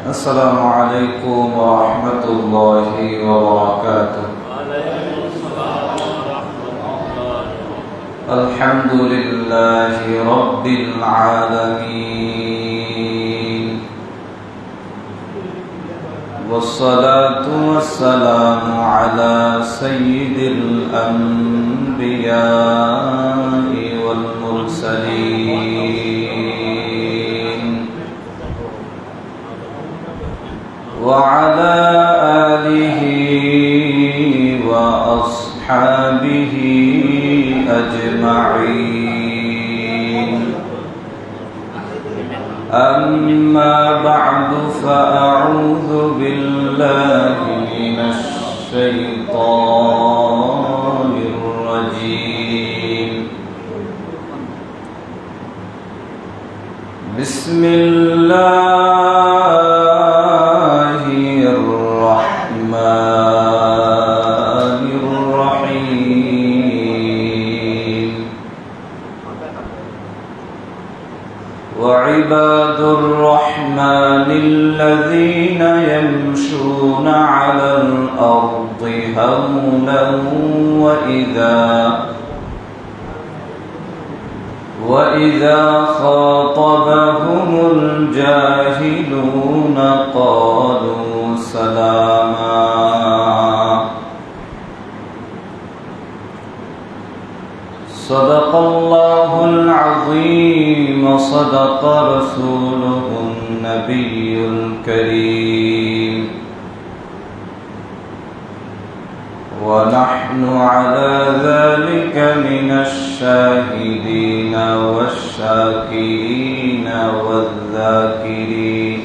السلام عليكم ورحمة الله وبركاته. الحمد لله رب العالمين، والصلاة والسلام على سيد الأنبياء والمرسلين، وعلى آله وأصحابه أجمعين. أما بعد، فأعوذ بالله من الشيطان الرجيم. بسم الله الرحمن الرحيم. وعباد الرحمن الذين يمشون على الأرض هونا وإذا خاطبهم الجاهلون قالوا سلاما. صدق الله العظيم، صدق رسوله النبي الكريم، ونحن على ذلك من الشاهدين والشاكرين والذاكرين،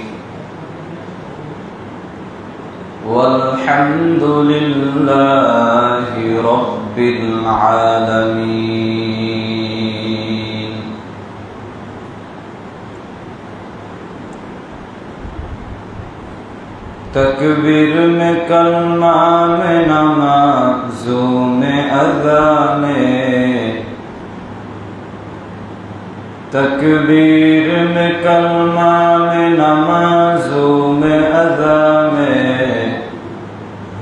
والحمد لله رب العالمين. تکبیر میں کلمہ میں نمازوں میں اذان میں، تکبیر میں کلمہ میں نمازوں میں اذان میں،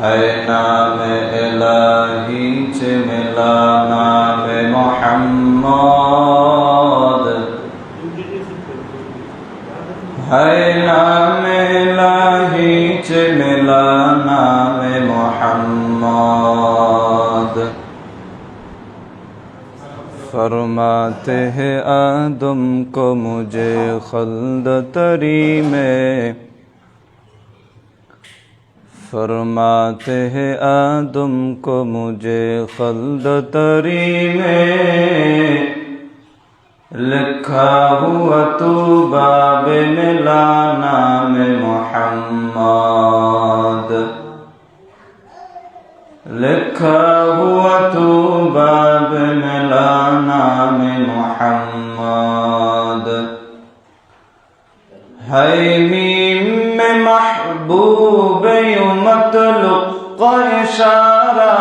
ہے نام الہی چ ملا نام محمد، ہے نام الہی چ ملا نام محمد. فرماتے ہیں آدم کو مجھے خلد تری میں، فرماتے ہیں آدم کو مجھے خلد تری میں، لکھا ہوا تو باب ملا نام محمد، لکھا ہوا تو باب ملا نام محمد. ہے میم میں محبوب یوں مطلق کا اشارہ،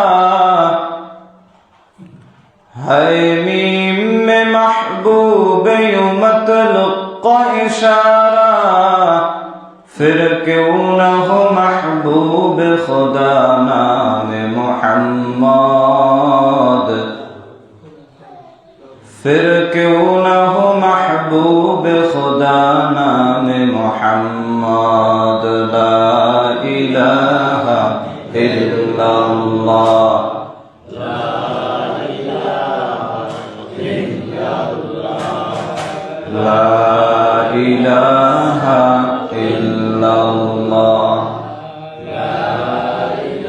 ہے میم میں محبوب یوں مطلق کا اشارہ، پھر کیوں نہ ہو محبوب خدا نام محمد، پھر کیوں نہ ہو محبوب خدا نام محمد. لا الہ الا اللہ، لا الہ الا اللہ، لا الہ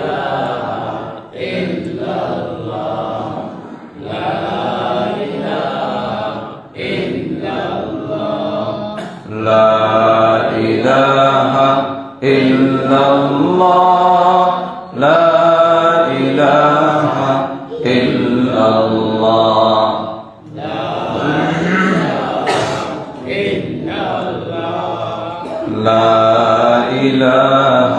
الا اللہ، لا الہ الا اللہ. لا الہ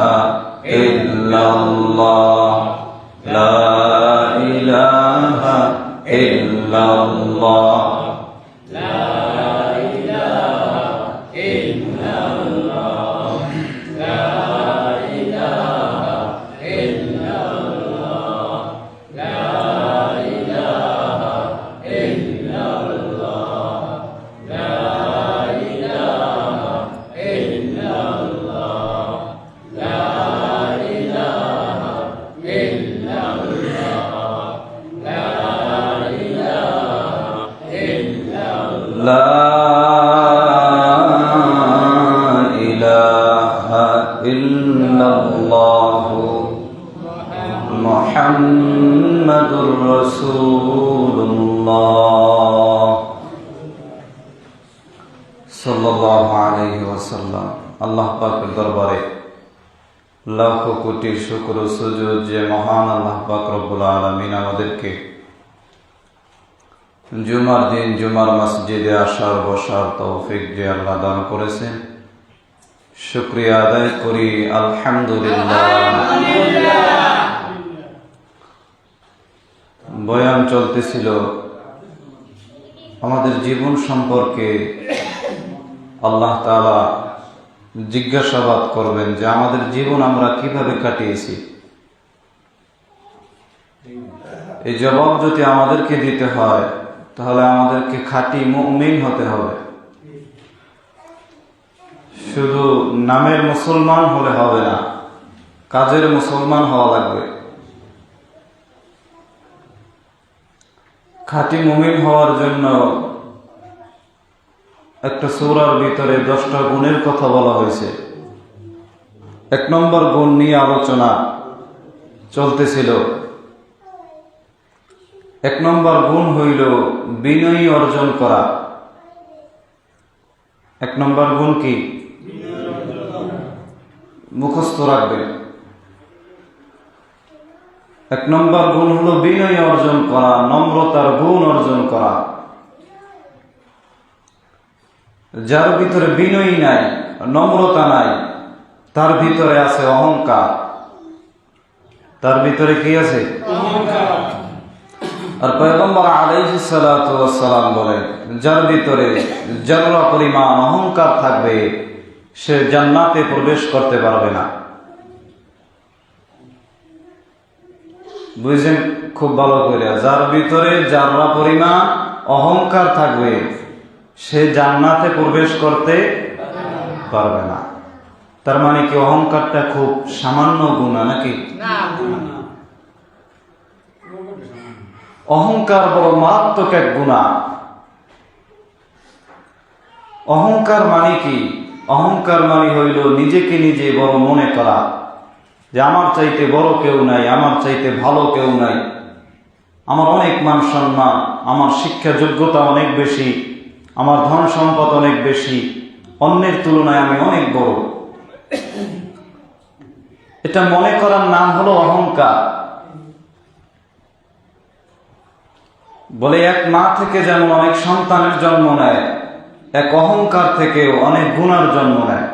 الا اللہ، لا الہ الا اللہ، لا الہ লা ইলাহা ইল্লাল্লাহু মুহাম্মাদুর রাসূলুল্লাহ সাল্লাল্লাহু আলাইহি ওয়াসাল্লাম। আল্লাহ পাকের দরবারে লাখো কোটি শুকর ও সুজুদ যে মহান আল্লাহ পাক রব্বুল আলামিন আমাদেরকে জুমার দিন জুমার মসজিদে আসার বসার তৌফিক যে আল্লাহ দান করেছেন, শুকরিয়া আদায় করি আলহামদুলিল্লাহ। বয়ান চলতেছিল আমাদের জীবন সম্পর্কে। আল্লাহ তাআলা জিজ্ঞাসাবাদ করবেন যে আমাদের জীবন আমরা কিভাবে কাটিয়েছি। এই জবাব যদি আমাদেরকে দিতে হয় তাহলে আমাদেরকে খাঁটি মুমিন হতে হবে। শুধু নামের মুসলমান হলে হবে না, কাজের মুসলমান হওয়া লাগবে। খাঁটি মুমিন হওয়ার জন্য একটা সূরার ভিতরে 10টা গুণের কথা বলা হয়েছে। 1 নম্বর গুণ নিয়ে আলোচনা চলতেছিল। 1 নম্বর গুণ হইল বিনয়ী অর্জন করা। 1 নম্বর গুণ কি? মুখস্থ রাখবেন। 1 নম্বর গুণ হলো বিনয়ী অর্জন করা, নম্রতার গুণ অর্জন করা। যার ভিতরে বিনয়ী নাই, নম্রতা নাই, তার ভিতরে আছে অহংকার। তার ভিতরে কি আছে? অহংকার। আর পয়গম্বর আলাইহিস সালাতু ওয়াস সালাম বলেন, যার ভিতরে যারা পরিমাণ অহংকার থাকবে সে জান্নাতে প্রবেশ করতে পারবে না। বুঝছেন খুব ভালো করে? যার ভিতরে যারা পরিমাণ অহংকার থাকবে সে জান্নাতে প্রবেশ করতে পারবে না। তার মানে কি অহংকারটা খুব সামান্য গুনাহ নাকি? না, অহংকার বড় মারাত্মক এক গুনাহ। অহংকার মানে কি? অহংকার মানে হইল নিজেকে নিজে বড় মনে করা, যে আমার চাইতে বড় কেউ নাই, আমার চাইতে ভালো কেউ নাই, আমার অনেক মান সম্মান, আমার শিক্ষা যোগ্যতা অনেক বেশি, আমার ধন সম্পদ অনেক বেশি, অন্যের তুলনায় আমি অনেক বড়। এটা মনে করার নাম হলো অহংকার। বলে এক মা থেকে যেমন অনেক সন্তানের জন্ম নেয়, এক অহংকার থেকেও অনেক গুনার জন্ম নেয়।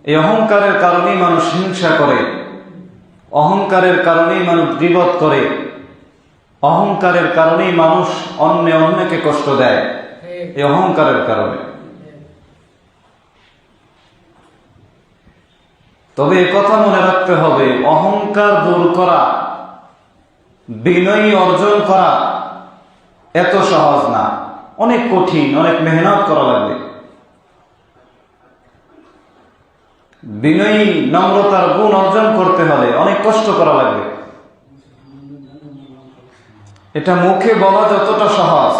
এই অহংকারের কারণেই মানুষ হিংসা করে, অহংকারের কারণেই মানুষ গীবত করে, অহংকারের কারণেই মানুষ অন্যকে কষ্ট দেয়। এই অহংকারের কারণে। তবে এ কথা মনে রাখতে হবে, অহংকার দূর করা, বিনয়ী অর্জন করা এত সহজ না, অনেক কঠিন, অনেক মেহনত করা লাগবে। বিনয়ী নম্রতার গুণ অর্জন করতে হলে অনেক কষ্ট করা লাগবে। এটা মুখে বলা যতটা সহজ,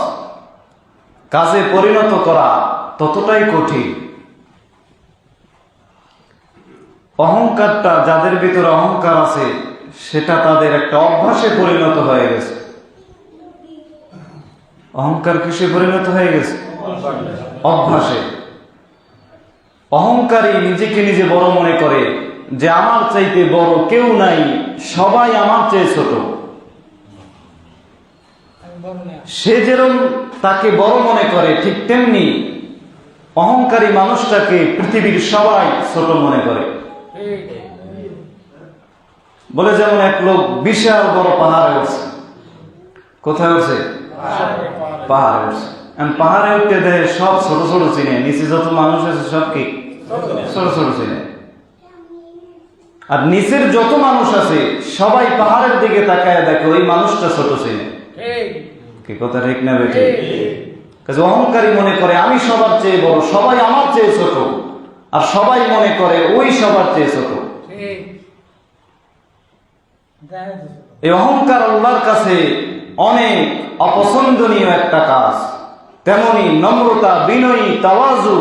কাজে পরিণত করা ততটাই কঠিন। অহংকারটা, যাদের ভিতরে অহংকার আছে সেটা তাদের একটা অভ্যাসে পরিণত হয়ে গেছে। অহংকার কিসে পরিণত হয়ে গেছে? অভ্যাসে। অহংকারী নিজেকে নিজে বড় মনে করে যে আমার চাইতে বড় কেউ নাই, সবাই আমার চেয়ে ছোট। সে যেরকম তাকে বড় মনে করে ঠিক তেমনি অহংকারী মানুষটাকে পৃথিবীর সবাই ছোট মনে করে। বলে যেমন এক লোক বিশাল বড় পাহাড়ে উঠছে। কোথায় উঠছে? পাহাড়ে উঠছে। পাহাড়ে উঠতে দেয় সব ছোট ছোট চিনে, নিচে যত মানুষ আছে সব কি ছোট ছোট চিনে। আর নিচের যত মানুষ আছে সবাই পাহাড়ের দিকে তাকায় দেখে ওই মানুষটা ছোট চিনে। কি কথা ঠিক না বেঠে? অহংকারী মনে করে আমি সবার চেয়ে বড়, সবাই আমার চেয়ে ছোট, আর সবাই মনে করে ওই সবার চেয়ে ছোট। এই অহংকার আল্লাহর কাছে অনেক অপছন্দনীয় একটা কাজ, তেমনি নম্রতা, বিনয়ী, তাওয়াজু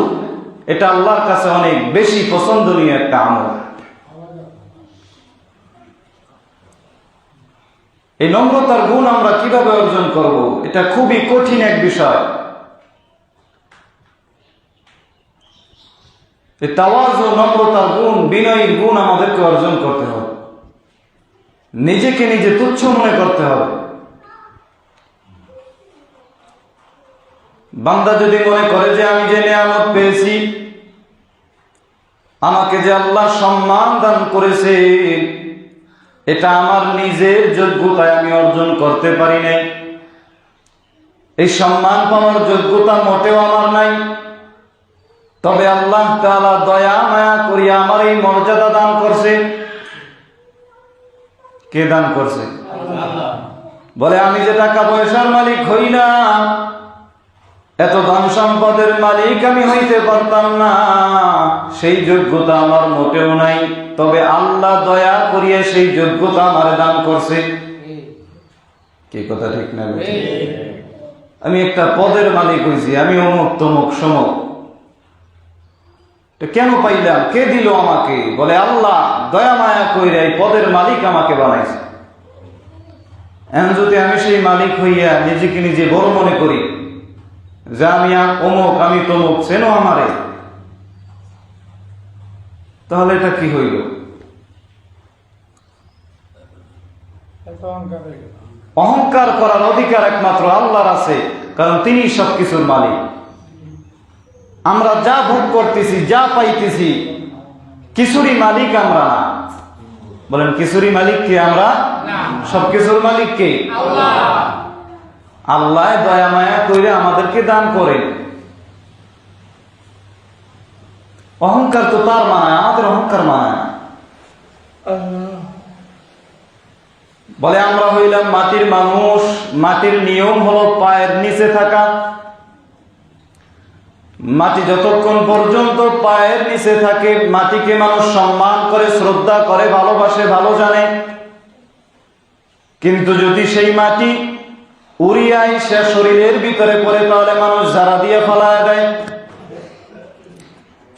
এটা আল্লাহর কাছে অনেক বেশি পছন্দনীয় একটা আমল। এই নম্রতার গুণ আমরা কিভাবে অর্জন করব? এটা খুবই কঠিন এক বিষয়। এই তাওয়াজু, নম্রতার গুণ, বিনয়ীর গুণ আমাদেরকে অর্জন করতে হবে। নিজেকে নিজে তুচ্ছ মনে করতে হবে। বান্দা যদি মনে করে যে আমি যে নিয়ামত পেয়েছি, আমাকে যে আল্লাহ সম্মান দান করেছে, এটা আমার নিজের যোগ্যতায় আমি অর্জন করতে পারি নাই, এই সম্মান পাওয়ার যোগ্যতা মোটেও আমার নাই, তবে আল্লাহ তাআলা দয়া মায়া করিয়া আমার এই মর্যাদা দান করছে। কে দান করছে? আল্লাহ। বলে আমি যে টাকা পয়সার মালিক হই না, এত ধন সম্পদের মালিক আমি হইতে পারতাম না, সেই যোগ্যতা আমার মোটেও নাই, তবে আল্লাহ দয়া করিয়া সেই যোগ্যতা আমার দান করছে। কি কথা ঠিক না? আমি একটা পদের মালিক হইছি, আমি অমুক তমুক সমক, কেন পাইলাম? কে দিল আমাকে? বলে আল্লাহ দয়া মায়া কইরা এই পদের মালিক আমাকে বানাইছে। এখন যদি আমি সেই মালিক হইয়া নিজেকে নিজে বড় মনে করি যে আমি অমুক, আমি তমুক, চেনো আমারে, তাহলে এটা কি হইল? অহংকার করার অধিকার একমাত্র আল্লাহর আছে, কারণ তিনি সবকিছুর মালিক। আমরা যা ভোগ করতেছি, যা পাইতেছি, কিছুরই মালিক আমরা না। বলেন কিছুরই মালিক কে? আমরা সবকিছুর মালিক কে? আল্লাহ দয়া মায়া করে আমাদেরকে দান করেন। অহংকার তো তার মানায়, আমাদের অহংকার মানায়। বলে আমরা হইলাম মাটির মানুষ, মাটির নিয়ম হলো পায়ের নিচে থাকা। মাটি যতক্ষণ পর্যন্ত পায়ের নিচে থাকে, মাটিকে মানুষ সম্মান করে, শ্রদ্ধা করে, ভালোবাসে, ভালো জানে। কিন্তু যদি সেই মাটি উড়িয়ায় সে শরীরের ভিতরে পড়ে, তাহলে মানুষ ঝাড়া দিয়ে ফেলায় দেয়।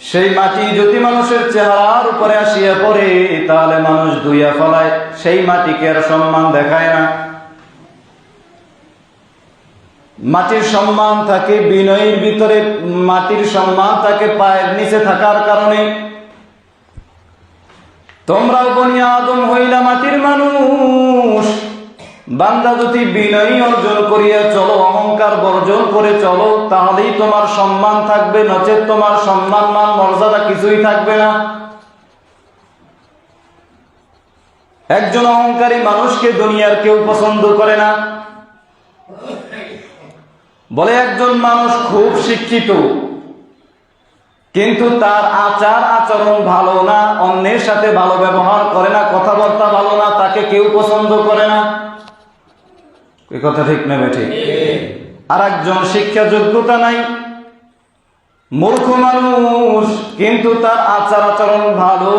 সেই মাটি যদি মানুষের চেহারার উপরে আসিয়া পড়ে, তাহলে মানুষ ধুইয়া ফেলায়, সেই মাটিকে আর সম্মান দেখায় না। মাটির সম্মান থাকে বিনয়ের ভিতরে, মাটির সম্মান থাকে পায়ের নিচে থাকার কারণে। তোমরাও বনি আদম হইলা মাটির মানুষ। বান্দা যদি বিনয়ী অর্জন করিয়া চলো, অহংকার বর্জন করে চলো, তাহলেই তোমার সম্মান থাকবে, নচেত তোমার সম্মান মান মর্যাদা কিছুই থাকবে না। একজন অহংকারী মানুষকে দুনিয়ার কেউ পছন্দ করে না। বলে একজন মানুষ খুব শিক্ষিত, কিন্তু তার আচার আচরণ ভালো না, অন্যের সাথে ভালো ব্যবহার করে না, কথাবার্তা ভালো না, তাকে কেউ পছন্দ করে না। এই কথা ঠিক নেবে? ঠিক। আর একজন শিক্ষা যোগ্যতা নাই, মূর্খ মানুষ, কিন্তু তার আচার আচরণ ভালো,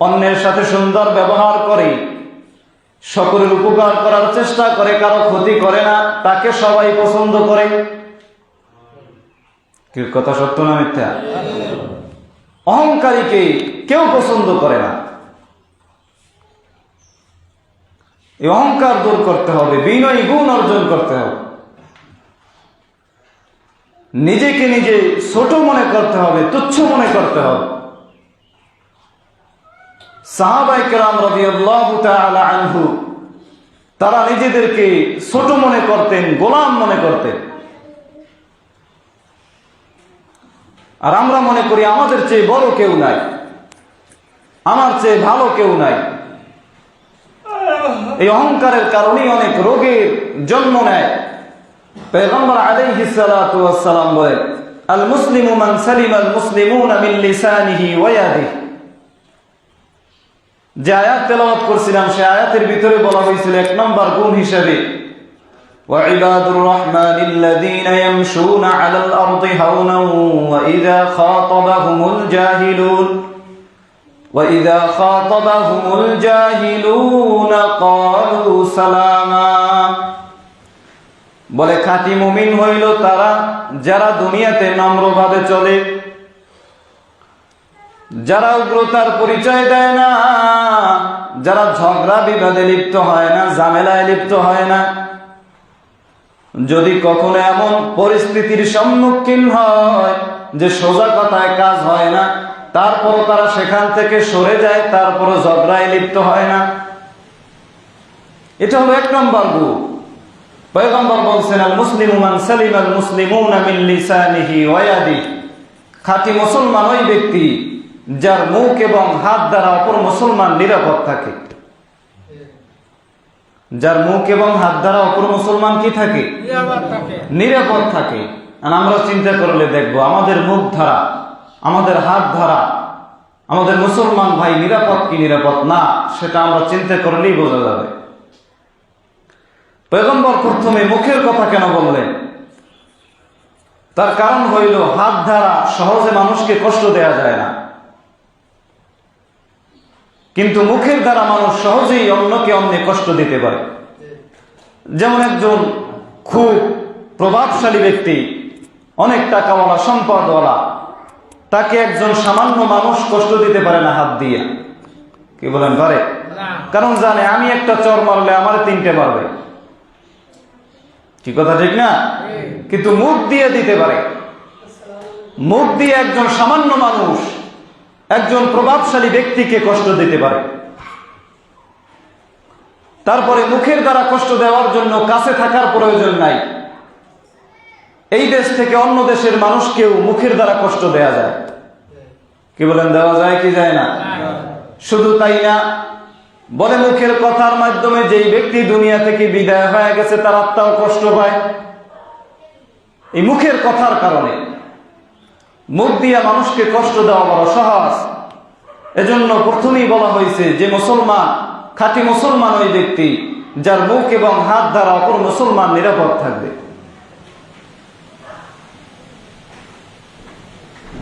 অন্যের সাথে সুন্দর ব্যবহার করে, সকলের উপকার করার চেষ্টা করে, কারো ক্ষতি করে না, তাকে সবাই পছন্দ করে। কি কথা সত্য না মিথ্যা? অহংকারীকে কেউ পছন্দ করে না। এই অহংকার দূর করতে হবে, বিনয়ী গুণ অর্জন করতে হবে, নিজেকে নিজে ছোট মনে করতে হবে, তুচ্ছ মনে করতে হবে। সাহাবায়ে কেরাম রাদিয়াল্লাহু তাআলা আনহু, তারা নিজেদেরকে ছোট মনে করতেন, গোলাম মনে করতেন। আর আমরা মনে করি আমাদের চেয়ে বড় কেউ নাই, আমার চেয়ে ভালো কেউ নাই। এই অহংকারের কারণেই অনেক রোগের জন্ম নেয়। পয়গম্বর আলাইহিস সালাতু ওয়াস সালাম বলেন, আল মুসলিমু মান সালিমাল মুসলিমুনা মিন লিসানিহি ওয়া ইয়াদিহি। যে আয়াত তেলাওয়াত করছিলাম, সেই আয়াতের ভিতরে বলা হয়েছিল 1 নম্বর গুণ হিসেবে, ওয়া ইবাদুর রাহমানিল্লাযীনা ইয়ামশুনা আলাল আরদি হাওনান ওয়া ইযা খাতাবাহুমুল জাহিলুন وَإِذَا خَاطَبَهُمُ الْجَاهِلُونَ قَالُوا سَلَامًا। বলে খাঁটি মুমিন হইল তারা যারা দুনিয়াতে নম্রভাবে চলে, যারা উগ্রতার পরিচয় দেয় না, যারা ঝগড়া বিবাদে লিপ্ত হয় না, ঝামেলায় লিপ্ত হয় না। যদি কখনো এমন পরিস্থিতির সম্মুখীন হয় যে সোজা কথায় কাজ হয় না, তারপরও তারা সেখান থেকে সরে যায়, তারপরও ঝগড়ায় লিপ্ত হয় না, এটা হলো 1 নম্বর গুণ। পয়গম্বর বলছেন, আল মুসলিমু মান সালিমাল মুসলিমুনা মিন লিসানিহি ওয়া ইয়াদিহি, খাঁটি মুসলমান ওই ব্যক্তি যার মুখ এবং হাত দ্বারা অপর মুসলমান নিরাপদ থাকে। যার মুখ এবং হাত দ্বারা অপর মুসলমান কি থাকে? নিরাপদ থাকে। আর আমরা চিন্তা করলে দেখবো আমাদের মুখ ধারা, আমাদের হাত ধারা, আমাদের মুসলমান ভাই নিরাপদ কি নিরাপদ না, সেটা আমরা চিন্তা করলেই বোঝা যাবে। পয়গম্বর প্রথমে মুখের কথা কেন বললেন? তার কারণ হইল হাত দ্বারা সহজে মানুষকে কষ্ট দেয়া যায় না, কিন্তু মুখের দ্বারা মানুষ সহজেই অন্যকে অন্যে কষ্ট দিতে পারে। যেমন একজন খুব প্রভাবশালী ব্যক্তি, অনেক টাকাওয়ালা, সম্পদওয়ালা, তাকে একজন সামান্য মানুষ কষ্ট দিতে পারে না হাত দিয়ে। কি বলেন, পারে? কারণ জানে আমি একটা চর মারলে আমার 3টে মারবে। কি কথা ঠিক না? কিন্তু মুখ দিয়ে দিতে পারে। মুখ দিয়ে একজন সামান্য মানুষ একজন প্রভাবশালী ব্যক্তিকে কষ্ট দিতে পারে। তারপরে মুখের দ্বারা কষ্ট দেওয়ার জন্য কাছে থাকার প্রয়োজন নাই। এই দেশ থেকে অন্য দেশের মানুষকেও মুখের দ্বারা কষ্ট দেয়া যায়। কি বলেন, দেওয়া যায় কি যায় না? শুধু তাই না, বলে মুখের কথার মাধ্যমে যেই ব্যক্তি দুনিয়া থেকে বিদায় হয়ে গেছে তার আত্মাও কষ্ট পায় এই মুখের কথার কারণে। মুখ দিয়া মানুষকে কষ্ট দেওয়া বড় সহজ। এজন্য প্রথমেই বলা হয়েছে যে মুসলমান, খাঁটি মুসলমান ওই ব্যক্তি যার মুখ এবং হাত দ্বারা অপর মুসলমান নিরাপদ থাকবে।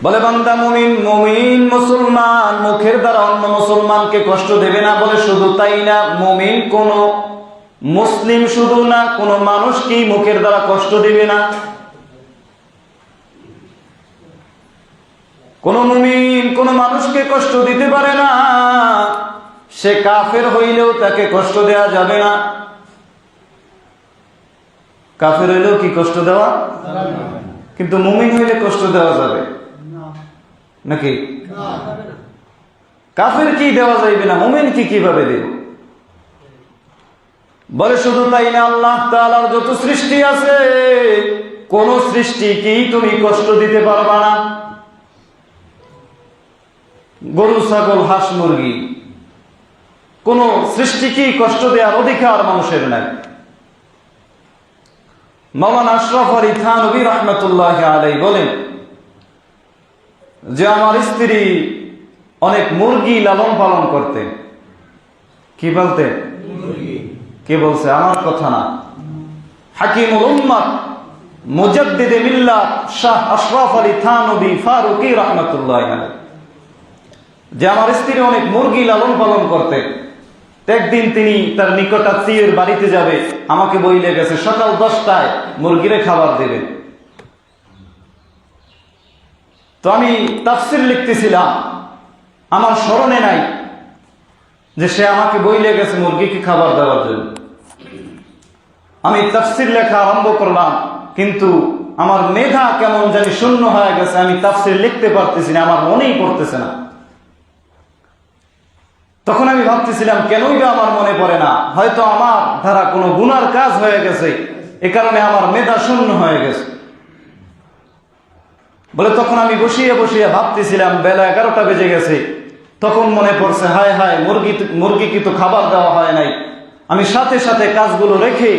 বলে বান্দা মুমিন, মুমিন মুসলমান মুখের দ্বারা অন্য মুসলমানকে কষ্ট দেবে না। বলে শুধু তাই না, মুমিন কোন মুসলিম শুধু না, কোন মানুষকেই মুখের দ্বারা কষ্ট দিবে না। কোন মুমিন কোন মানুষকে কষ্ট দিতে পারে না। সে কাফের হইলেও তাকে কষ্ট দেওয়া যাবে না। কাফের হইলেও কি কষ্ট দেওয়া? কিন্তু মুমিন হইলে কষ্ট দেওয়া যাবে নাকি? কাফের কি দেওয়া যাইবে না, মুমিন কি কিভাবে দেব? বলে শুধু তাই না, আল্লাহ তাআলার যত সৃষ্টি আছে কোন সৃষ্টিকেই তুমি কষ্ট দিতে পারবা না। গরু, ছাগল, হাঁস, মুরগি, কোন সৃষ্টিকেই কষ্ট দেওয়ার অধিকার মানুষের নাই। মাওলানা আশরাফ আলী থানভী রাহমাতুল্লাহি আলাইহি বলেন যে আমার স্ত্রী অনেক মুরগি লালন পালন করতেন। কি বলতেন? কে বলছে? আমার কথা না, হাকিমুল উম্মাত মুজাদ্দিদে মিল্লাত শাহ আশরাফ আলী থানভী ফারুকী রাহমাতুল্লাহি আলাইহি, যে আমার স্ত্রী অনেক মুরগি লালন পালন করতেন। একদিন তিনি তার নিকটাত্মীয়ের বাড়িতে যাবে, আমাকে বইলে গেছে সকাল 10টায় মুরগিরে খাবার দেবে। তো আমি তাফসীর লিখতেছিলাম, আমার স্মরণে নাই যে সে আমাকে বইলে গেছে মুরগিকে খাবার দেওয়ার জন্য। আমি তাফসীর লেখা আরম্ভ করলাম, কিন্তু আমার মেধা কেমন জানি শূন্য হয়ে গেছে। আমি তাফসীর লিখতে পারতেছি না, আমার মনেই পড়তেছে না। তখন আমি ভাবতেছিলাম কেনই বা আমার মনে পড়ে না, হয়তো আমার দ্বারা কোনো গুনার কাজ হয়ে গেছে, এ কারণে আমার মেধা শূন্য হয়ে গেছে। বলে তখন আমি বসিয়ে বসিয়ে ভাবতেছিলাম, বেলা 11টা বেজে গেছে। তখন মনে পড়ছে, হায় হায়, মুরগিকে তো খাবার দেওয়া হয় নাই। আমি সাথে সাথে কাজগুলো রেখে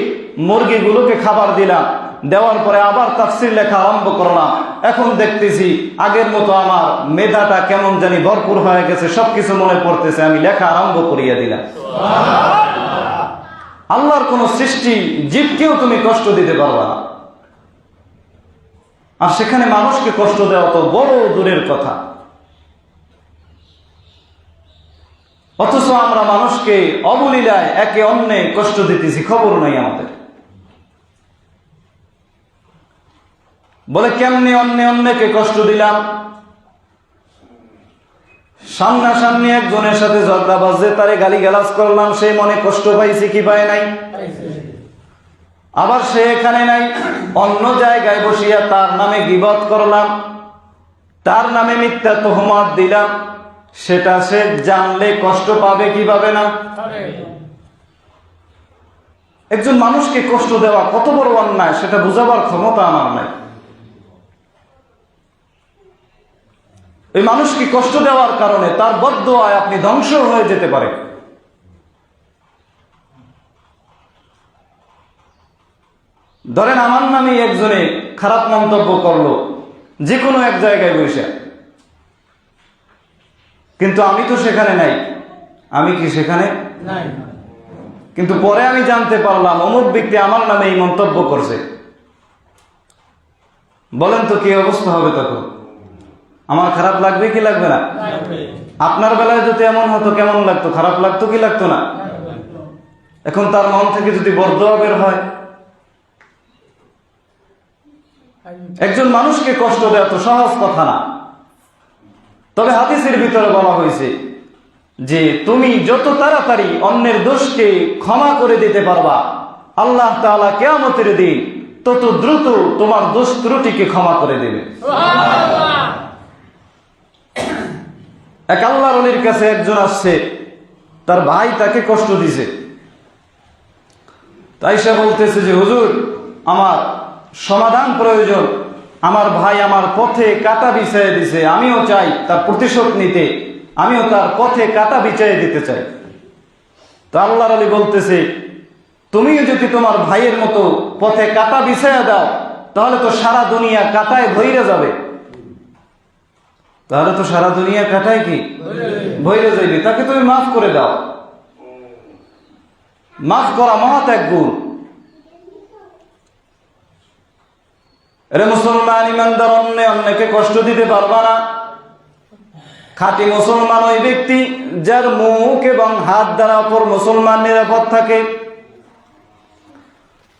মুরগিগুলোকে খাবার দিলাম। দেওয়ার পরে আবার তাফসীর লেখা আরম্ভ করলাম। এখন দেখতেছি আগের মতো আমার মেধাটা কেমন জানি ভরপুর হয়ে গেছে, সবকিছু মনে পড়তেছে। আমি লেখা আরম্ভ করিয়া দিলাম। আল্লাহর কোন সৃষ্টি জীবকেও তুমি কষ্ট দিতে পারবা না, আর সেখানে মানুষকে কষ্ট দেওয়া তো বড় দূরের কথা। অথচ আমরা মানুষকে অবলীলায় একে অন্যে কষ্ট দিতেছি, খবর নাই আমাদের। বলে কেমনে অন্যকে কষ্ট দিলাম? সামনাসামনি একজনের সাথে ঝগড়া বাজে তারে গালিগালাজ করলাম, সে মনে কষ্ট পাইছে কি পায় নাই? আবার সে এখানে নাই, অন্য জায়গায় বসিয়া তার নামে গীবত করলাম, তার নামে মিথ্যা তোহমত দিলাম, সেটা সে জানলে কষ্ট পাবে কি পাবে না? একজন মানুষকে কষ্ট দেওয়া কত বড় অন্যায় সেটা বুঝাবার ক্ষমতা আমার নাই। এই মানুষকে কষ্ট দেওয়ার কারণে তার বদদুয়ায় আপনি ধ্বংস হয়ে যেতে পারেন। ধরেন আমার নামে একজনে খারাপ মন্তব্য করলো যে কোনো এক জায়গায় বসে, কিন্তু আমি তো সেখানে নাই। আমি কি সেখানে নাই? কিন্তু পরে আমি জানতে পারলাম অমুক ব্যক্তি আমার নামে এই মন্তব্য করছে। বলেন তো কি অবস্থা হবে তখন? আমার খারাপ লাগবে কি লাগবে না? আপনার বেলায় যদি এমন হতো কেমন লাগতো? খারাপ লাগতো কি লাগতো না? এখন তার মন থেকে যদি বরদোয়া বের হয়, একজন মানুষকে কষ্ট দেওয়া তো সহজ কথা না। তবে হাদিসের ভিতরে বলা হয়েছে যে তুমি যত তাড়াতাড়ি অন্যের দোষকে ক্ষমা করে দিতে পারবা, আল্লাহ তাআলা কিয়ামতের দিন তত দ্রুত তোমার দোষ ত্রুটিকে ক্ষমা করে দেবে। এক আল্লাহর ওলির কাছে একজন আসছে, তার ভাই তাকে কষ্ট দিছে। তাই সে বলতেছে যে হুজুর, আমার সমাধান প্রয়োজন, আমার ভাই আমার পথে কাঁটা বিছিয়ে দিছে, আমিও চাই তার প্রতিশোধ নিতে, আমিও তার পথে কাঁটা বিছিয়ে দিতে চাই। তো আল্লাহর ওলি বলতেছে, তুমিও যদি তোমার ভাইয়ের মতো পথে কাঁটা বিছিয়ে দাও তাহলে তো সারা দুনিয়া কাঁটায় ভইরে যাবে। তাহলে তো সারা দুনিয়া কাঁটায় কি ভইরে যাবে। তাকে তুমি মাফ করে দাও। মাফ করা মহাত্যাগ গুণ। এরে মুসলমান ইমানদার, অন্যকে কষ্ট দিতে পারবা না। খাঁটি মুসলমান ওই ব্যক্তি যার মুখ এবং হাত দ্বারা অপর মুসলমান নিরাপদ থাকে।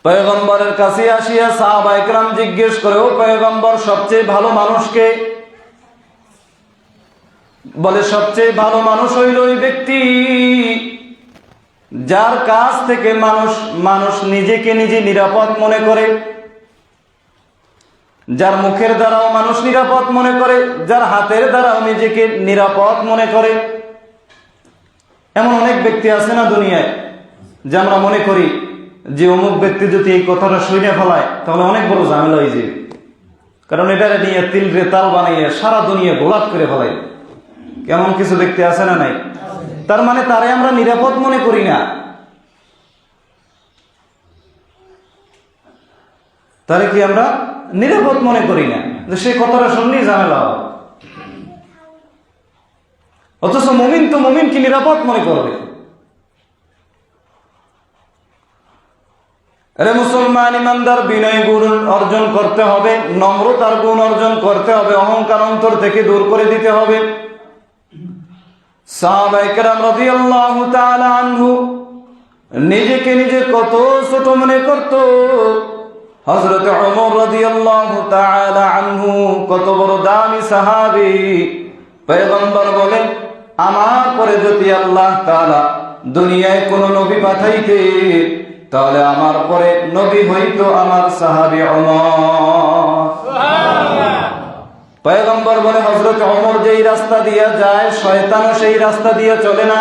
পয়গম্বরের কাছে আসিয়া সাহাবায়ে কেরাম জিজ্ঞেস করে, ও পয়গম্বর, সবচেয়ে ভালো মানুষকে? বলে সবচেয়ে ভালো মানুষ হইল ওই ব্যক্তি যার কাছ থেকে মানুষ নিজেকে নিজে নিরাপদ মনে করে, যার মুখের দ্বারাও মানুষ নিরাপদ মনে করে, যার হাতের দ্বারাও নিজেকে নিরাপদ মনে করে। এমন অনেক ব্যক্তি আছে না দুনিয়ায় যে আমরা মনে করি যে অমুক ব্যক্তি যদি এই কথাটা শুনে ফেলায় তাহলে অনেক বড় ঝামেলা হয়ে যাবে, কারণ এটা নিয়ে তিল রে তাল বানাইয়া সারা দুনিয়া গোলাপ করে ফেলাই। কেমন কিছু ব্যক্তি আছে না নাই? তার মানে তারে আমরা নিরাপদ মনে করি না, তারে কি আমরা নিরাপদ মনে করি না, যে সে কথাটা শুনলেই ঝামেলা হবে। অথচ মুমিন তো মুমিন কি নিরাপদ মনে করবে। আরে মুসলমান ইমানদার, বিনয় গুণ অর্জন করতে হবে, নম্রতার গুণ অর্জন করতে হবে, অহংকার অন্তর থেকে দূর করে দিতে হবে। সাহাবায়ে কেরাম রাদিয়াল্লাহু তাআলা আনহু নিজেকে নিজে কত ছোট মনে করত। হযরত ওমর রাদিয়াল্লাহু তাআলা আনহু কত বড় দামি সাহাবী। পয়গম্বর বলেন, আমার পরে যদি আল্লাহ তাআলা দুনিয়ায় কোন নবী পাঠাইতে তাহলে আমার পরে নবী হইতো আমার সাহাবী ওমর। সুবহানাল্লাহ। পয়গম্বর বলে, হযরত ওমর যেই রাস্তা দিয়ে যায় শয়তানও সেই রাস্তা দিয়ে চলে না।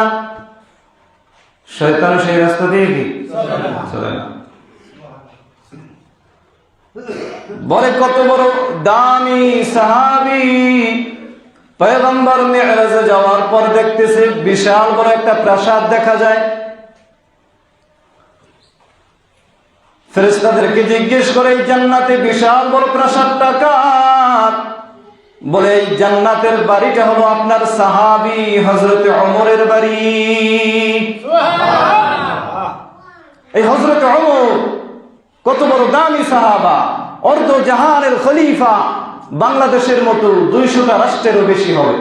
শয়তানও সেই রাস্তা দিয়ে কি চলে না। বলে কত বড় দামি সাহাবী। পয়গম্বর মিরাজে যাওয়ার পর দেখতেছে বিশাল বড় একটা প্রাসাদ দেখা যায়। ফেরেশতাদেরকে জিজ্ঞেস করে, এই জান্নাতে বিশাল বড় প্রাসাদটা কার? বলে, এই জান্নাতের বাড়িটা হলো আপনার সাহাবী হযরত ওমরের বাড়ি। সুবহানাল্লাহ। এই হযরত ওমর কত বড় দামি সাহাবা, অর্ধ জাহানের খলিফা, বাংলাদেশের মতো 200টা রাষ্ট্রেরও বেশি হবে।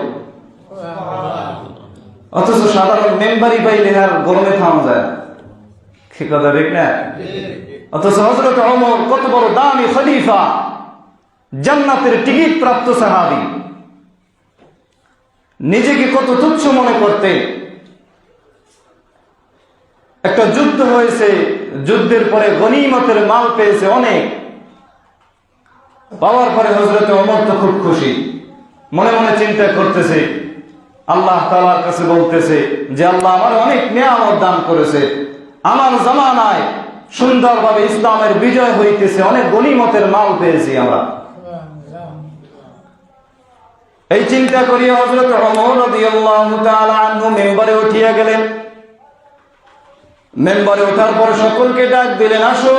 অথচ সাধারণ মেম্বারি পাইলে আর গরমে থামা যায়, কি কথা ঠিক না? অথচ হযরত ওমর কত বড় দামি খলিফা, জান্নাতের টিকিট প্রাপ্ত সাহাবী, নিজেকে কত তুচ্ছ মনে করতে। একটা যুদ্ধ হয়েছে, যুদ্ধের পরে গনিমতের মাল পেয়েছে অনেক, পাওয়ার পরে হযরত ওমর তো খুব খুশি, মনে মনে চিন্তা করতেছে, আল্লাহ তাআলার কাছে বলতেছে যে আল্লাহ আমার অনেক নিয়ামত দান করেছে, আমার জামানায় সুন্দরভাবে ইসলামের বিজয় হইতেছে, অনেক গনিমতের মাল পেয়েছি আমরা। এই চিন্তা করিয়া হযরত ওমর রাদিয়াল্লাহু তাআলা আনহু মিম্বরে উঠিয়া গেলেন। মিম্বরে ওঠার পর সকলকে ডাক দিলেন, আসো।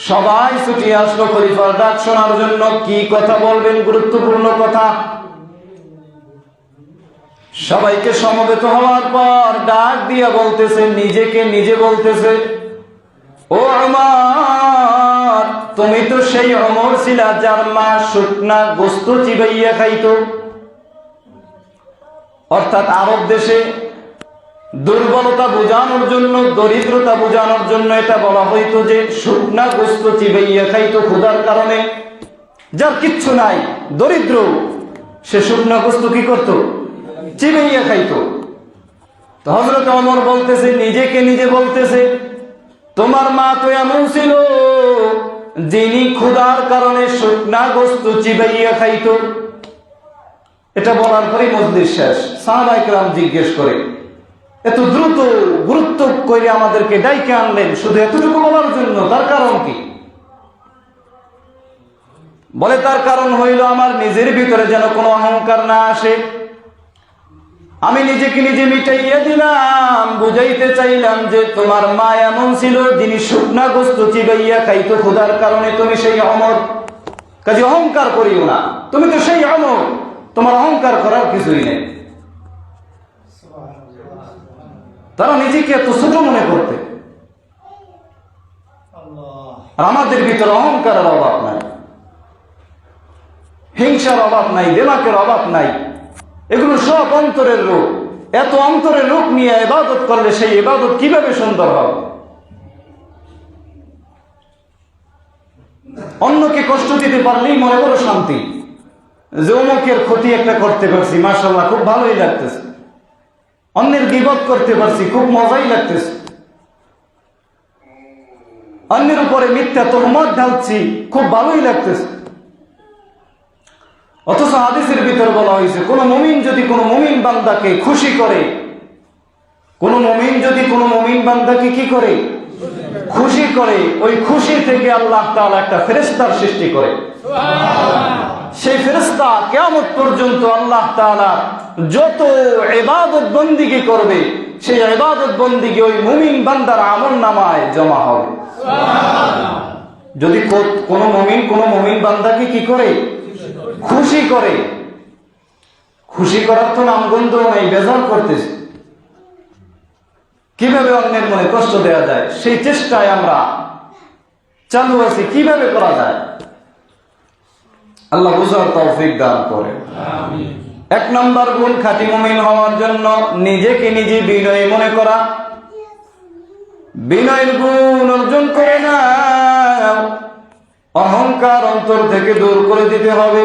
সবাই ছুটি আসলো খলিফার ডাক শোনার জন্য। কি কথা বলবেন? গুরুত্বপূর্ণ কথা। সবাইকে সমবেত হওয়ার পর ডাক দিয়া বলতেছে, নিজেকে নিজে বলতেছে, ও ওমর, তুমি তো সেই ওমর ছিলা যার মা শুকনা গোস্ত চিবাইয়া খাইতো। অর্থাৎ আরব দেশে দুর্বলতা বোঝানোর জন্য, দরিদ্রতা বোঝানোর জন্য এটা বলা হইতো যে শুকনা গোস্ত চিবাইয়া খাইতো ক্ষুধার কারণে। যার কিচ্ছু নাই, দরিদ্র, সে শুকনা গোস্ত কি করত? চিবাইয়া খাইতো। তো হযরত ওমর বলতেছে, নিজেকে নিজে বলতেছে, তোমার মা তো এমন ছিল যিনি ক্ষুধার কারণে শুকনা গোস্ত চিবাইয়া খাইতো। এটা বলার পরে মজলিস শেষ। সাহাবায়ে কেরাম জিজ্ঞেস করে, এত দ্রুত গুরুত্ব করে আমাদেরকে ডাইকে আনলেন শুধু এতটুকু বলার জন্য, তার কারণ কি? বলে, তার কারণ হইল আমার নিজের ভিতরে যেন কোনো অহংকার না আসে। আমি নিজেকে নিজে মিটাইয়া দিলাম, বুঝাইতে চাইলাম যে তোমার মা এমন ছিল যিনি শুকনা গোস্ত চিবাইয়া খাইতো ক্ষুধার কারণে, তুমি সেই ওমর। কাজে অহংকার করিও না, তুমি তো সেই ওমর, তোমার অহংকার করার কিছুই নেই। তারা নিজেকে এত ছোট মনে করতে। আর আমাদের ভিতরে অহংকারের অভাব নাই, হিংসার অভাব নাই, দেমাকের অভাব নাই। এগুলো সব অন্তরের রোগ। এত অন্তরের রোগ নিয়ে ইবাদত করলে সেই ইবাদত কিভাবে সুন্দর হবে? অন্যকে কষ্ট দিতে পারলেই মনে করো শান্তি, যে অমুকের ক্ষতি একটা করতে পারছি, মাশাআল্লাহ খুব ভালোই লাগতেছে। অন্যের গীবত করতে পারছি, খুব মজাই লাগতেছে। অন্যের উপরে মিথ্যা তোহমত ঢালছি, খুব ভালোই লাগতেছে। অথচ হাদিসের ভিতর বলা হয়েছে, কোন মুমিন যদি কোন মুমিন বান্দাকে খুশি করে, কোন মুমিন যদি কোন মুমিন বান্দাকে কি করে? খুশি করে, ওই খুশি থেকে আল্লাহ তাআলা একটা ফেরেশতার সৃষ্টি করে। সেই ফেরেশতা কিয়ামত পর্যন্ত আল্লাহ তাআলা যত ইবাদত বন্দেগী করবে, সেই ইবাদত বন্দেগী ওই মুমিন বান্দার আমলনামায় জমা হবে। যদি কোন মুমিন বান্দাকে কি করে? খুশি করে। খুশি করার তো নামগন্ধ নেই, বেজার করতেছে। কিভাবে অন্যের মনে কষ্ট দেওয়া যায় সেই চেষ্টায় আমরা চালু আছি, কিভাবে করা যায়। আল্লাহ বুঝার তৌফিক দান করে। এক নম্বর গুণ খাঁটি মুমিন হওয়ার জন্য নিজেকে নিজে বিনয়ী মনে করা। বিনয়ের গুণ অর্জন করে না, অহংকার অন্তর থেকে দূর করে দিতে হবে।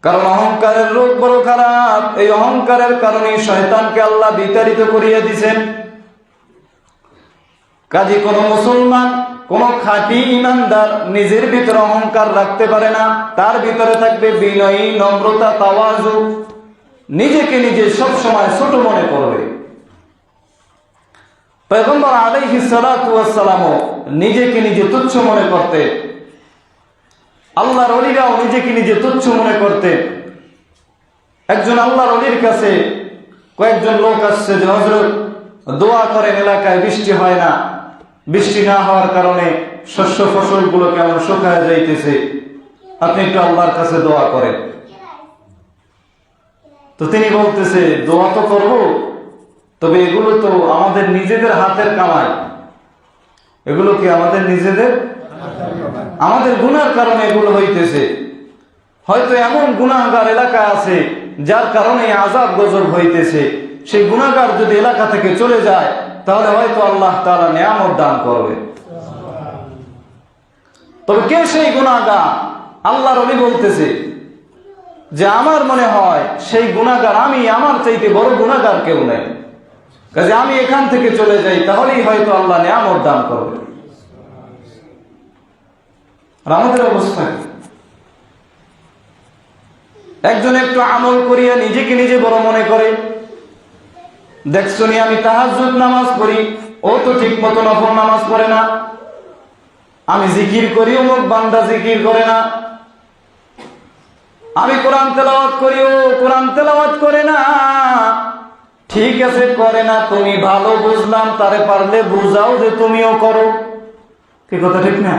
কারণ অহংকারের রোগ বড় খারাপ। এই অহংকারের কারণে শয়তানকে আল্লাহ বিতাড়িত করিয়া দিয়েছেন। কাজে কোন মুসলমান, কোন খাঁটি ইমানদার নিজের ভিতরে অহংকার রাখতে পারে না। তার ভিতরে থাকবে বিনয়ী, নম্রতা, তাওয়াজু। নিজেকে নিজে সব সময় ছোট মনে করবে। পয়গম্বর আলাইহিস সালাতু ওয়াস সালাম নিজেকে নিজে তুচ্ছ মনে করতেন। আল্লাহর ওলিরাও নিজেকে নিজে তুচ্ছ মনে করতেন। একজন আল্লাহর ওলির কাছে কয়েকজন লোক আসছে যে হযরত দোয়া করেন, এলাকায় বৃষ্টি হয় না, বৃষ্টি না হওয়ার কারণে শস্য ফসলগুলো কেমন শুকায় যাইতেছে, আপনি একটু আল্লাহর কাছে দোয়া করেন। তো তিনি বলতেছে, দোয়া তো করবো, তবে এগুলো তো আমাদের নিজেদের হাতের কামাই। এগুলো কি আমাদের নিজেদের? আমাদের গুনার কারণে এগুলো হইতেছে। হয়তো এমন গুনাহগার এলাকা আছে যার কারণে আযাব গজব হইতেছে। সেই গুনাহগার যদি এলাকা থেকে চলে যায়, তাহলে হয়তো আল্লাহ তাআলা নিয়ামত দান করবে। তো তবে কে সেই গুনাহগার? আল্লাহর ওলি বলতেছে যে আমার মনে হয় সেই গুনাহগার আমি, আমার চাইতে বড় গুনাহগার কেউ নেই। কাজে আমি এখান থেকে চলে যাই, তাহলেই হয়তো আল্লাহ নিয়ামত দান করবে। আর আমাদের অবস্থা কি? একজন একটু আমল করিয়া নিজেকে নিজে বড় মনে করে, দেখছো নি আমি তাহাজ্জুদ নামাজ পড়ি, ও তো ঠিক মতো নফল নামাজ পড়ে না। আমি জিকির করি, অমুক বান্দা জিকির করে না। আমি কোরআন তেলাওয়াত করি, ও কোরআন তেলাওয়াত করে না। ঠিক আছে, করে না, তুমি ভালো বুঝলাম, তারে পারলে বুঝাও যে তুমিও করো। কি কথা ঠিক না?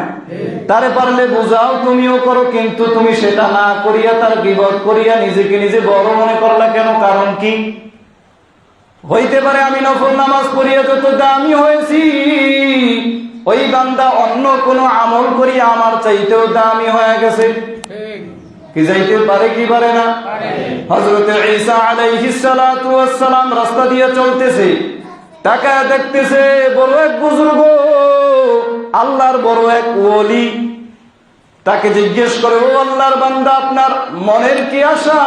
তারে পারলে বুঝাও তুমিও করো, কিন্তু তুমি সেটা না করিয়া তার গীবত করিয়া নিজেকে নিজে বড় মনে করলা কেন? কারণ কি? হইতে পারে আমি নফল নামাজ পড়িয়া যত দামি হয়েছি, ওই বান্দা অন্য কোনো আমল করিয়া আমার চাইতেও দামি হয়ে গেছে। কি যাইতে পারে কি পারে না? হযরত ঈসা আলাইহিস সালাতু ওয়াস সালাম রাস্তা দিয়ে চলতেছে, তাকায় দেখতেছে বড় এক বুজুর্গ, আল্লাহর বড় এক ওলি। তাকে জিজ্ঞেস করে, ও আল্লাহর বান্দা, আপনার মনের কি আশা?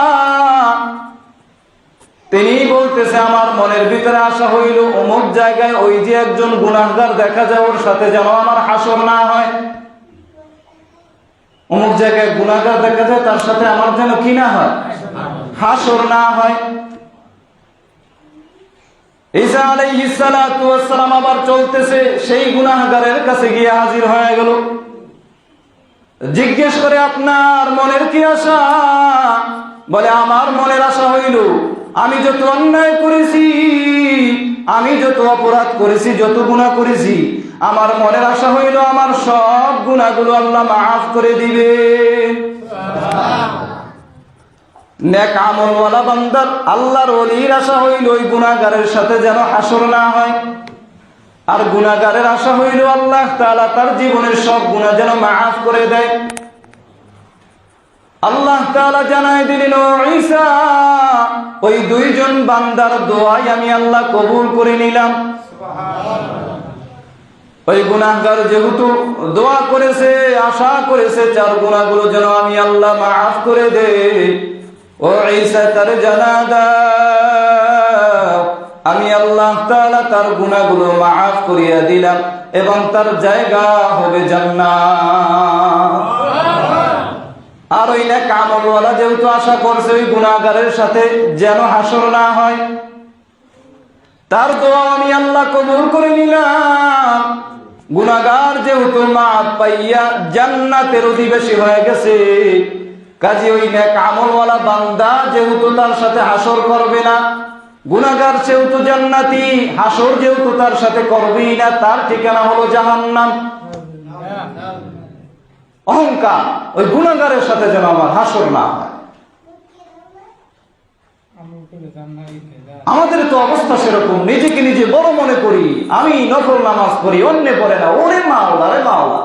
তিনি বলতেছে, আমার মনের ভিতরে আশা হইল অমুক জায়গায় ওই যে একজন গুনাহগার দেখা যায়, ওর সাথে যেন আমার হাসর না হয়। অমুক জায়গায় গুনাহগার দেখা যায়, তার সাথে আমার যেন কি না হয়? হাসর না হয়। ঈসা আলাইহিস সালাতু ওয়াস সালাম আবার চলতেছে, সেই গুনাহগারের কাছে গিয়ে হাজির হয়ে গেল। জিজ্ঞেস করে, আপনার মনের কি আশা? বলে, আমার মনের আশা হইল আমি যত অন্যায় করেছি, আমি যত অপরাধ করেছি, যত গুনাহ করেছি, আমার মনের আশা হইল আমার সব গুনাহগুলো আল্লাহ মাফ করে দিবে। নেক আমলওয়ালা বান্দার, আল্লাহর ওলির আশা হইল ওই গুনাহগারের সাথে যেন হাসর না হয়। আর গুনাহগারের আশা হইল আল্লাহ তাআলা তার জীবনের সব গুনাহ যেন মাফ করে দেয়। আল্লাহ তাআলা জানায় দিলেন, ও ঈসা, ওই দুইজন বান্দার দোয়াই আমি আল্লাহ কবুল করে নিলাম। ওই গুনাহগার যেহেতু দোয়া করেছে, আশা করেছে যার গুনাহগুলো যেন আমি আল্লাহ মাফ করে দেই, ও ঈসা তার জানা দাও, আমি আল্লাহ তাআলা তার গুনাহগুলো মাফ করিয়া দিলাম এবং তার জায়গা হবে জান্নাত। আর ওই নেক আমলওয়ালা যেহেতু আশা করছে ওই গুনাহগারের সাথে যেন হাসর না হয়, তার দোয়া আমি আল্লাহ কবুল করে নিলাম। গুনাহগার যেহেতু মাফ পাইয়া জান্নাতের অধিবাসী হয়ে গেছে, কাজে ওই নেক আমলওয়ালা বান্দা যেহেতু তার সাথে হাসর করবে না, গুনাহগার যেহেতু জান্নাতি, হাসর যেহেতু তার সাথে করবেই না, তার ঠিকানা হলো জাহান্নাম। অহংকার, ওই গুনাহগারের সাথে যেন আমার হাসর না হয়। আমাদের তো অবস্থা সেরকম, নিজেকে নিজে বড় মনে করি, আমি নফল নামাজ পড়ি, অন্য পড়ে না। ওরে মাওলা, রে মাওলা,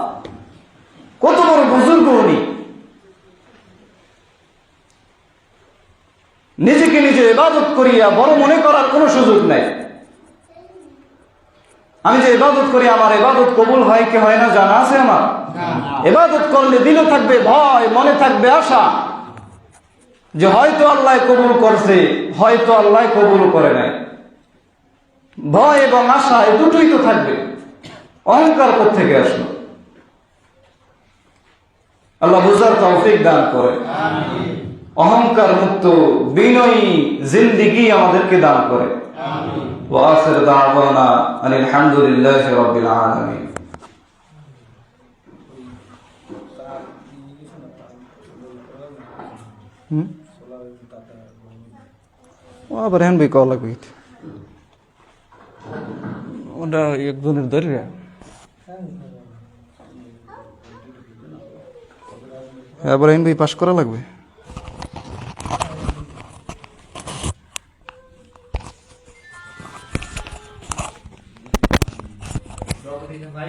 কত বড় বুজুর্গ উনি। নিজেকে নিজে ইবাদত করিয়া বড় মনে করার কোনো সুযোগ নাই। আমি যে ইবাদত করি, আমার ইবাদত কবুল হয় কি হয় না জানা আছে আমার? ইবাদত করলে দিলে থাকবে ভয়, মনে থাকবে আশা যে হয়তো আল্লাহ কবুল করছে, হয়তো আল্লাহ কবুল করে নাই। ভয় এবং আশা এই দুটোই তো থাকবে। অহংকার কোত্থেকে আসলো? আল্লাহ বুঝার তৌফিক দান করে, অহংকার মুক্ত বিনয়ী জিন্দেগি আমাদেরকে দান করে। ওয়া আখির দাওয়ানা আনিল হামদুলিল্লাহি রাব্বিল আলামিন। আবার হ্যান ভাই কল লাগবে, ওটা একজনের ধরে আবার হ্যান ভাই পাস করা লাগবে। ভাই